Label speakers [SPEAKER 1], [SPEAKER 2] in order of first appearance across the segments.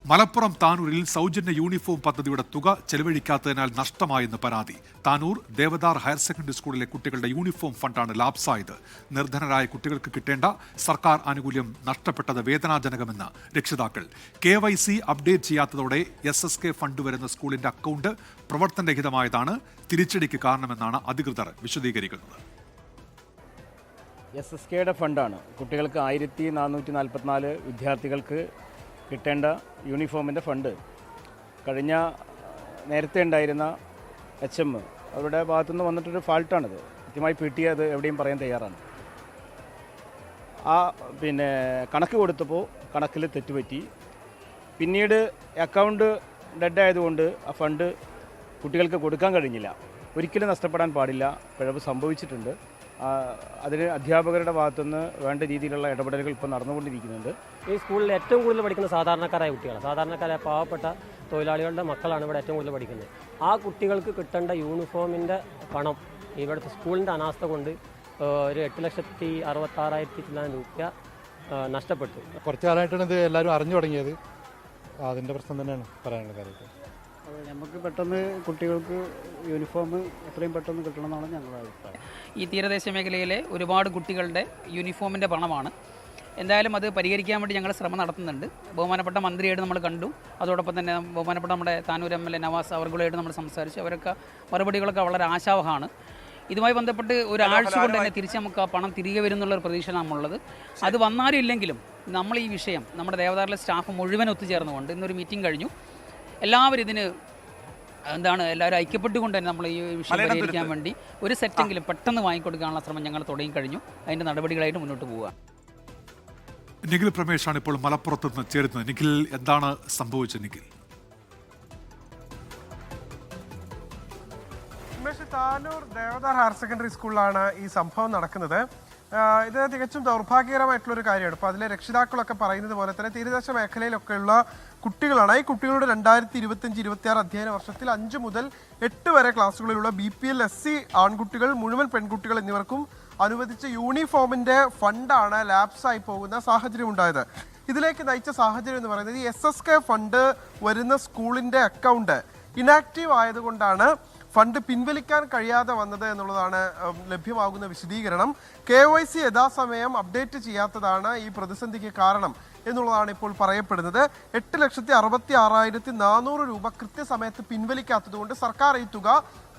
[SPEAKER 1] മലപ്പുറം താനൂരിൽ സൗജന്യ യൂണിഫോം പദ്ധതിയുടെ തുക ചെലവഴിക്കാത്തതിനാൽ നഷ്ടമായെന്ന് പരാതി. താനൂർ ദേവദാർ ഹയർ സെക്കൻഡറി സ്കൂളിലെ കുട്ടികളുടെ യൂണിഫോം ഫണ്ടാണ് ലാപ്സായത്. നിർധനരായ കുട്ടികൾക്ക് കിട്ടേണ്ട സർക്കാർ ആനുകൂല്യം നഷ്ടപ്പെട്ടത് വേദനാജനകമെന്ന് രക്ഷിതാക്കൾ. KYC അപ്ഡേറ്റ് ചെയ്യാത്തതോടെ SSK ഫണ്ട് വരുന്ന സ്കൂളിന്റെ അക്കൗണ്ട് പ്രവർത്തനരഹിതമായതാണ് തിരിച്ചടിക്ക് കാരണമെന്നാണ് അധികൃതർ വിശദീകരിക്കുന്നത്.
[SPEAKER 2] SSKയുടെ ഫണ്ടാണ് കുട്ടികൾക്ക് 1444 വിദ്യാർത്ഥികൾക്ക് കിട്ടേണ്ട യൂണിഫോമിൻ്റെ ഫണ്ട് കഴിഞ്ഞ നേരത്തെ ഉണ്ടായിരുന്ന HM അവരുടെ ഭാഗത്തുനിന്ന് വന്നിട്ടൊരു ഫാൾട്ടാണിത്. കൃത്യമായി PTA അത് എവിടെയും പറയാൻ തയ്യാറാണ്. കണക്ക് കൊടുത്തപ്പോൾ കണക്കിൽ തെറ്റുപറ്റി. പിന്നീട് അക്കൗണ്ട് ഡെഡ് ആയതുകൊണ്ട് ആ ഫണ്ട് കുട്ടികൾക്ക് കൊടുക്കാൻ കഴിഞ്ഞില്ല. ഒരിക്കലും നഷ്ടപ്പെടാൻ പാടില്ല. പിഴവ് സംഭവിച്ചിട്ടുണ്ട്. അതിന് അധ്യാപകരുടെ ഭാഗത്തുനിന്ന് വേണ്ട രീതിയിലുള്ള ഇടപെടലുകൾ ഇപ്പോൾ നടന്നുകൊണ്ടിരിക്കുന്നുണ്ട്.
[SPEAKER 3] ഈ സ്കൂളിൽ ഏറ്റവും കൂടുതൽ പഠിക്കുന്ന സാധാരണക്കാരായ കുട്ടികളാണ്. സാധാരണക്കാരായ പാവപ്പെട്ട തൊഴിലാളികളുടെ മക്കളാണ് ഇവിടെ ഏറ്റവും കൂടുതൽ പഠിക്കുന്നത്. ആ കുട്ടികൾക്ക് കിട്ടേണ്ട യൂണിഫോമിൻ്റെ പണം ഇവിടുത്തെ സ്കൂളിൻ്റെ അനാസ്ഥ കൊണ്ട് ഒരു 8,66,000 രൂപ നഷ്ടപ്പെട്ടു.
[SPEAKER 4] കുറച്ച് കാലമായിട്ടാണ് ഇത് എല്ലാവരും അറിഞ്ഞു തുടങ്ങിയത്. അതിൻ്റെ പ്രശ്നം തന്നെയാണ് പറയാനുള്ള കാര്യത്തിൽ.
[SPEAKER 2] നമുക്ക് പെട്ടെന്ന് കുട്ടികൾക്ക് യൂണിഫോം എത്രയും പെട്ടെന്ന് കിട്ടണമെന്നാണ് ഞങ്ങളുടെ അഭിപ്രായം.
[SPEAKER 5] ഈ തീരദേശ മേഖലയിലെ ഒരുപാട് കുട്ടികളുടെ യൂണിഫോമിൻ്റെ പണമാണ്. എന്തായാലും അത് പരിഹരിക്കാൻ വേണ്ടി ഞങ്ങൾ ശ്രമം നടത്തുന്നുണ്ട്. ബഹുമാനപ്പെട്ട മന്ത്രിയായിട്ട് നമ്മൾ കണ്ടു. അതോടൊപ്പം തന്നെ ബഹുമാനപ്പെട്ട നമ്മുടെ താനൂർ MLA നവാസ് അവർകളായിട്ട് നമ്മൾ സംസാരിച്ചു. അവരൊക്കെ മറുപടികളൊക്കെ വളരെ ആശാവഹമാണ്. ഇതുമായി ബന്ധപ്പെട്ട് ഒരാഴ്ച കൊണ്ട് തന്നെ തിരിച്ച് നമുക്ക് ആ പണം തിരികെ വരുന്നുള്ളൊരു പ്രതീക്ഷ നമ്മളുള്ളത്. അത് വന്നാലും ഇല്ലെങ്കിലും നമ്മൾ ഈ വിഷയം നമ്മുടെ ദേവദാറിലെ സ്റ്റാഫ് മുഴുവൻ ഒത്തുചേർന്നുകൊണ്ട് ഇന്നൊരു മീറ്റിംഗ് കഴിഞ്ഞു. എല്ലാവരും ഇതിന് എല്ലാവരും ഐക്യപ്പെട്ടുകൊണ്ട് തന്നെ നമ്മൾ ഈ വിഷയം പരിഹരിക്കാൻ വേണ്ടി ഒരു സെറ്റെങ്കിലും പെട്ടെന്ന് വാങ്ങിക്കൊടുക്കാനുള്ള ശ്രമം ഞങ്ങൾ തുടങ്ങി കഴിഞ്ഞു. അതിൻ്റെ നടപടികളായിട്ട് മുന്നോട്ട് പോവുക.
[SPEAKER 1] നിഖിൽ പ്രമേഷാണ് ഇപ്പോൾ മലപ്പുറത്ത് നിന്ന് ചേരുന്നത്. നിഖിൽ, എന്താണ് സംഭവിച്ചത്? നിഖിൽ,
[SPEAKER 6] താനൂർ ദേവദാർ ഹയർ സെക്കൻഡറി സ്കൂളിലാണ് ഈ സംഭവം നടക്കുന്നത്. ഇത് തികച്ചും ദൗർഭാഗ്യകരമായിട്ടുള്ളൊരു കാര്യമാണ്. ഇപ്പോൾ അതിലെ രക്ഷിതാക്കളൊക്കെ പറയുന്നത് പോലെ തന്നെ തീരദേശ മേഖലയിലൊക്കെയുള്ള കുട്ടികളാണ്. ഈ കുട്ടികളുടെ 2025-26 അധ്യയന വർഷത്തിൽ 5 മുതൽ 8 വരെ ക്ലാസ്സുകളിലുള്ള BPL SC ആൺകുട്ടികൾ, മുഴുവൻ പെൺകുട്ടികൾ എന്നിവർക്കും അനുവദിച്ച യൂണിഫോമിന്റെ ഫണ്ടാണ് ലാപ്സായി പോകുന്ന സാഹചര്യം ഉണ്ടായത്. ഇതിലേക്ക് നയിച്ച സാഹചര്യം എന്ന് പറയുന്നത് ഈ SSK ഫണ്ട് വരുന്ന സ്കൂളിന്റെ അക്കൗണ്ട് ഇനാക്റ്റീവ് ആയതുകൊണ്ടാണ് ഫണ്ട് പിൻവലിക്കാൻ കഴിയാതെ വന്നത് എന്നുള്ളതാണ് ലഭ്യമാകുന്ന വിശദീകരണം. KYC യഥാസമയം അപ്ഡേറ്റ് ചെയ്യാത്തതാണ് ഈ പ്രതിസന്ധിക്ക് കാരണം എന്നുള്ളതാണ് ഇപ്പോൾ പറയപ്പെടുന്നത്. 8,66,400 രൂപ കൃത്യസമയത്ത് പിൻവലിക്കാത്തത് കൊണ്ട് സർക്കാർ ഈ തുക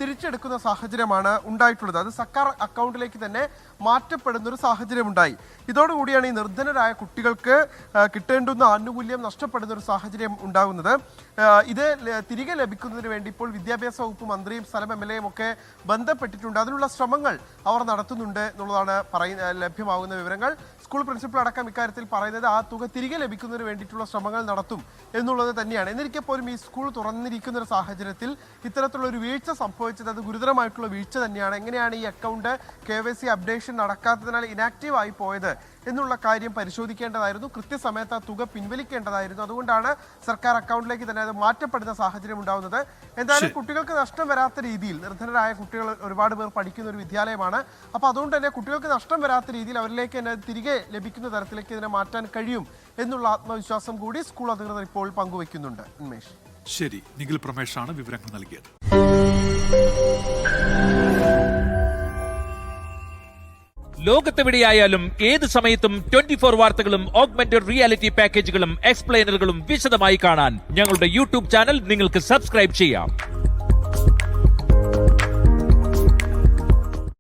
[SPEAKER 6] തിരിച്ചെടുക്കുന്ന സാഹചര്യമാണ് ഉണ്ടായിട്ടുള്ളത്. അത് സർക്കാർ അക്കൗണ്ടിലേക്ക് തന്നെ മാറ്റപ്പെടുന്ന ഒരു സാഹചര്യം ഉണ്ടായി. ഇതോടുകൂടിയാണ് ഈ നിർധനരായ കുട്ടികൾക്ക് കിട്ടേണ്ടുന്ന ആനുകൂല്യം നഷ്ടപ്പെടുന്ന ഒരു സാഹചര്യം ഉണ്ടാകുന്നത്. ഇത് തിരികെ ലഭിക്കുന്നതിന് വേണ്ടി ഇപ്പോൾ വിദ്യാഭ്യാസ വകുപ്പ് മന്ത്രിയും സ്ഥലം MLAയും ഒക്കെ ബന്ധപ്പെട്ടിട്ടുണ്ട്. അതിനുള്ള ശ്രമങ്ങൾ അവർ നടത്തുന്നുണ്ട് എന്നുള്ളതാണ് ലഭ്യമാകുന്ന വിവരങ്ങൾ. സ്കൂൾ പ്രിൻസിപ്പൽ അടക്കം ഇക്കാര്യത്തിൽ പറയുന്നത് ആ തുക തിരികെ ലഭിക്കുന്നതിന് വേണ്ടിയിട്ടുള്ള ശ്രമങ്ങൾ നടത്തും എന്നുള്ളത് തന്നെയാണ്. എന്നിരിക്കെ പോലും ഈ സ്കൂൾ തുറന്നിരിക്കുന്ന ഒരു സാഹചര്യത്തിൽ ഇത്തരത്തിലുള്ള ഒരു വീഴ്ച സംഭവിച്ചത് അത് ഗുരുതരമായിട്ടുള്ള വീഴ്ച തന്നെയാണ്. എങ്ങനെയാണ് ഈ അക്കൗണ്ട് KYC അപ്ഡേഷൻ നടക്കാത്തതിനാൽ ഇനാക്റ്റീവ് ആയി പോയത് എന്നുള്ള കാര്യം പരിശോധിക്കേണ്ടതായിരുന്നു. കൃത്യസമയത്ത് ആ തുക പിൻവലിക്കേണ്ടതായിരുന്നു. അതുകൊണ്ടാണ് സർക്കാർ അക്കൗണ്ടിലേക്ക് തന്നെ അത് മാറ്റപ്പെടുന്ന സാഹചര്യം ഉണ്ടാകുന്നത്. എന്തായാലും കുട്ടികൾക്ക് നഷ്ടം വരാത്ത രീതിയിൽ, നിർധനരായ കുട്ടികൾ ഒരുപാട് പേർ പഠിക്കുന്ന ഒരു വിദ്യാലയമാണ്. അപ്പോൾ അതുകൊണ്ട് തന്നെ കുട്ടികൾക്ക് നഷ്ടം വരാത്ത രീതിയിൽ അവരിലേക്ക് തന്നെ തിരികെ ലഭിക്കുന്ന തരത്തിലേക്ക് ഇതിനെ മാറ്റാൻ കഴിയും എന്നുള്ള ആത്മവിശ്വാസം കൂടി സ്കൂൾ അധികൃതർ ഇപ്പോൾ പങ്കുവയ്ക്കുന്നുണ്ട്. ഉന്മേഷ്,
[SPEAKER 1] ശരി. നിഖിൽ പ്രമേഷാണ് വിവരങ്ങൾ നൽകിയത്.
[SPEAKER 7] ലോകത്തെവിടെയായാലും ഏത് സമയത്തും 24 വാർത്തകളും ഓഗ്മെന്റഡ് റിയാലിറ്റി പാക്കേജുകളും എക്സ്പ്ലെയിനറുകളും വിശദമായി കാണാൻ ഞങ്ങളുടെ YouTube ചാനൽ നിങ്ങൾക്ക് സബ്സ്ക്രൈബ് ചെയ്യാം.